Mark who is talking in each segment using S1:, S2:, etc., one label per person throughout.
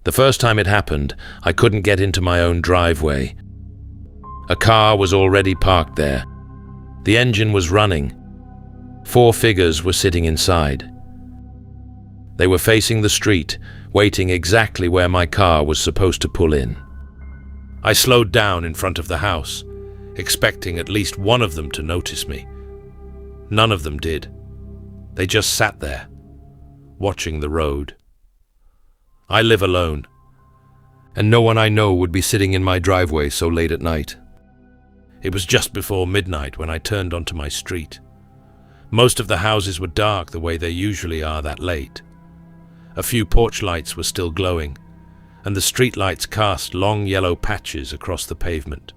S1: The first time it happened, I couldn't get into my own driveway. A car was already parked there. The engine was running. 4 figures were sitting inside. They were facing the street, waiting exactly where my car was supposed to pull in. I slowed down in front of the house, expecting at least one of them to notice me. None of them did. They just sat there, watching the road. I live alone, and no one I know would be sitting in my driveway so late at night. It was just before midnight when I turned onto my street. Most of the houses were dark the way they usually are that late. A few porch lights were still glowing, and the street lights cast long yellow patches across the pavement.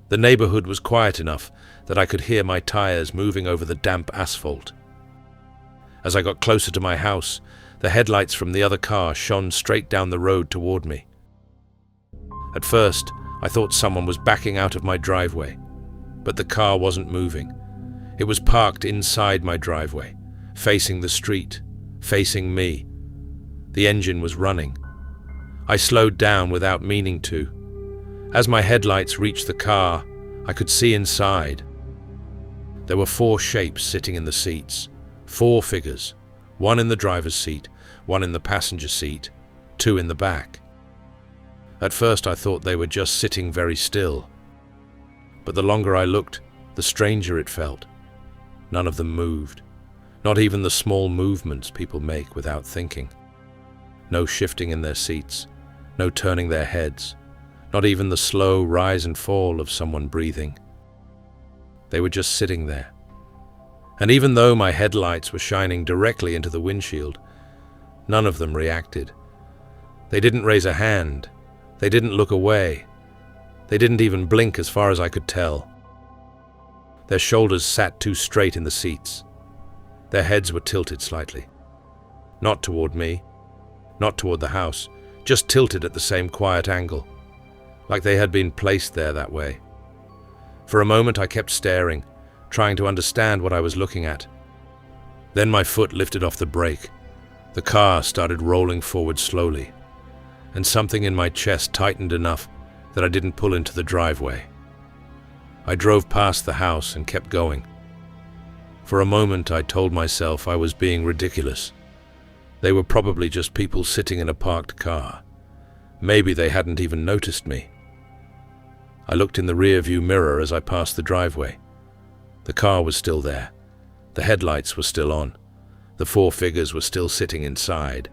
S1: The neighborhood was quiet enough that I could hear my tires moving over the damp asphalt. As I got closer to my house, the headlights from the other car shone straight down the road toward me. At first, I thought someone was backing out of my driveway, but the car wasn't moving. It was parked inside my driveway, facing the street, facing me. The engine was running. I slowed down without meaning to. As my headlights reached the car, I could see inside. There were 4 shapes sitting in the seats, 4 figures, 1 in the driver's seat, 1 in the passenger seat, 2 in the back. At first I thought they were just sitting very still, but the longer I looked, the stranger it felt. None of them moved, not even the small movements people make without thinking. No shifting in their seats, no turning their heads, not even the slow rise and fall of someone breathing. They were just sitting there. And even though my headlights were shining directly into the windshield, none of them reacted. They didn't raise a hand. They didn't look away. They didn't even blink as far as I could tell. Their shoulders sat too straight in the seats. Their heads were tilted slightly. Not toward me, not toward the house, just tilted at the same quiet angle, like they had been placed there that way. For a moment I kept staring, trying to understand what I was looking at. Then my foot lifted off the brake. The car started rolling forward slowly, and something in my chest tightened enough that I didn't pull into the driveway. I drove past the house and kept going. For a moment I told myself I was being ridiculous. They were probably just people sitting in a parked car. Maybe they hadn't even noticed me. I looked in the rear-view mirror as I passed the driveway. The car was still there. The headlights were still on. The 4 figures were still sitting inside.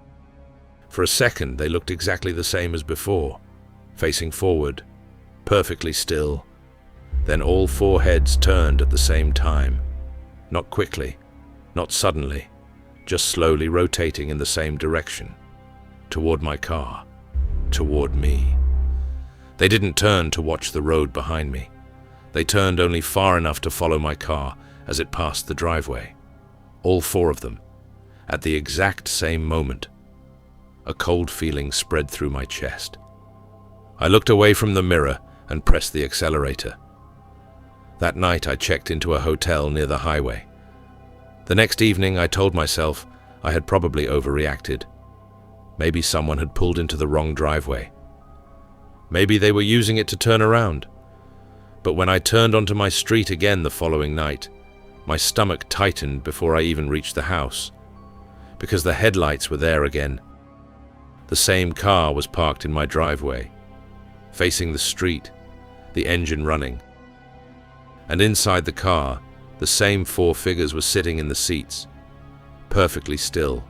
S1: For a second, they looked exactly the same as before, facing forward, perfectly still. Then all 4 heads turned at the same time. Not quickly, not suddenly, just slowly rotating in the same direction, toward my car, toward me. They didn't turn to watch the road behind me. They turned only far enough to follow my car as it passed the driveway. All 4 of them, at the exact same moment. A cold feeling spread through my chest. I looked away from the mirror and pressed the accelerator. That night I checked into a hotel near the highway. The next evening I told myself I had probably overreacted. Maybe someone had pulled into the wrong driveway. Maybe they were using it to turn around. But when I turned onto my street again the following night, my stomach tightened before I even reached the house, because the headlights were there again. The same car was parked in my driveway, facing the street, the engine running. And inside the car, the same 4 figures were sitting in the seats, perfectly still,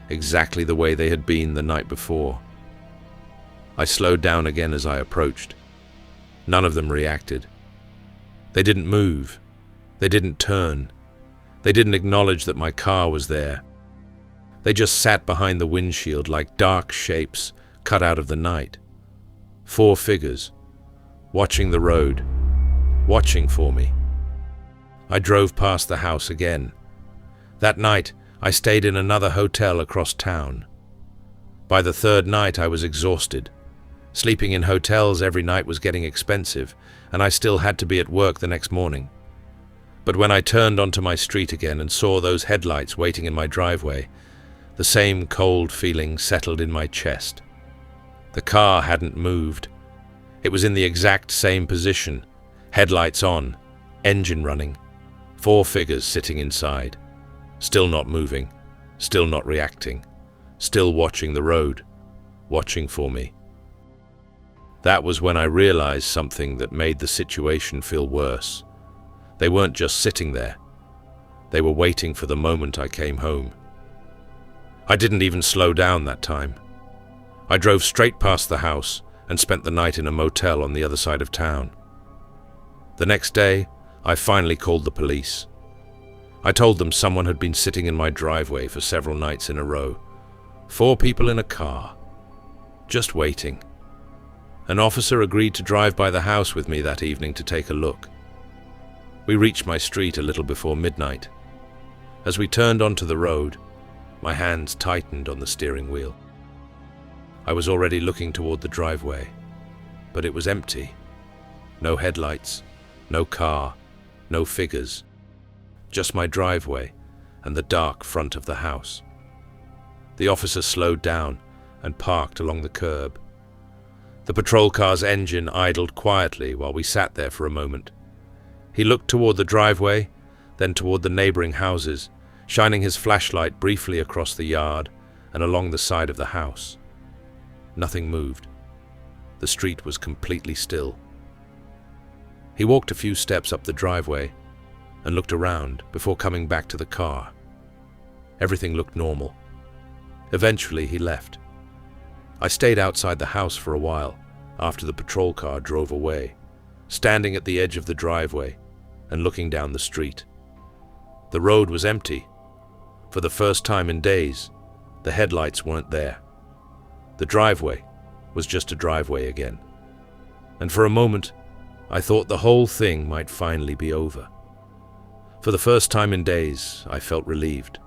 S1: exactly the way they had been the night before. I slowed down again as I approached. None of them reacted. They didn't move. They didn't turn. They didn't acknowledge that my car was there. They just sat behind the windshield like dark shapes cut out of the night. 4 figures, watching the road, watching for me. I drove past the house again. That night, I stayed in another hotel across town. By the 3rd night, I was exhausted. Sleeping in hotels every night was getting expensive, and I still had to be at work the next morning. But when I turned onto my street again and saw those headlights waiting in my driveway, The same cold feeling settled in my chest. The car hadn't moved. It was in the exact same position, headlights on, engine running, 4 figures sitting inside, still not moving, still not reacting, still watching the road, watching for me. That was when I realized something that made the situation feel worse. They weren't just sitting there. They were waiting for the moment I came home. I didn't even slow down that time. I drove straight past the house and spent the night in a motel on the other side of town. The next day, I finally called the police. I told them someone had been sitting in my driveway for several nights in a row. 4 people in a car, just waiting. An officer agreed to drive by the house with me that evening to take a look. We reached my street a little before midnight. As we turned onto the road, my hands tightened on the steering wheel. I was already looking toward the driveway, but it was empty. No headlights, no car, no figures. Just my driveway and the dark front of the house. The officer slowed down and parked along the curb. The patrol car's engine idled quietly while we sat there for a moment. He looked toward the driveway, then toward the neighboring houses, shining his flashlight briefly across the yard and along the side of the house. Nothing moved. The street was completely still. He walked a few steps up the driveway and looked around before coming back to the car. Everything looked normal. Eventually, he left. I stayed outside the house for a while after the patrol car drove away, standing at the edge of the driveway and looking down the street. The road was empty. For the first time in days, the headlights weren't there. The driveway was just a driveway again. And for a moment, I thought the whole thing might finally be over. For the first time in days, I felt relieved.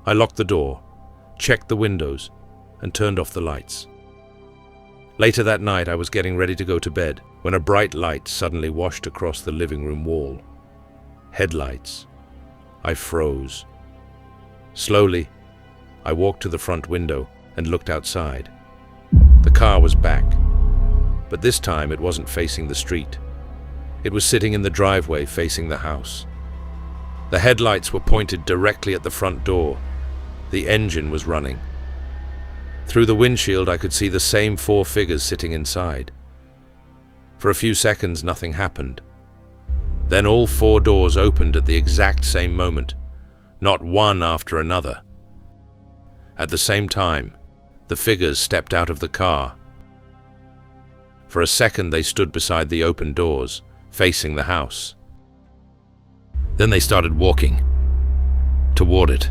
S1: I locked the door, checked the windows, and turned off the lights. Later that night, I was getting ready to go to bed when a bright light suddenly washed across the living room wall. Headlights. I froze. Slowly, I walked to the front window and looked outside. The car was back, but this time it wasn't facing the street. It was sitting in the driveway facing the house. The headlights were pointed directly at the front door. The engine was running. Through the windshield, I could see the same 4 figures sitting inside. For a few seconds, nothing happened. Then all 4 doors opened at the exact same moment, not one after another. At the same time, the figures stepped out of the car. For a second, they stood beside the open doors, facing the house. Then they started walking toward it.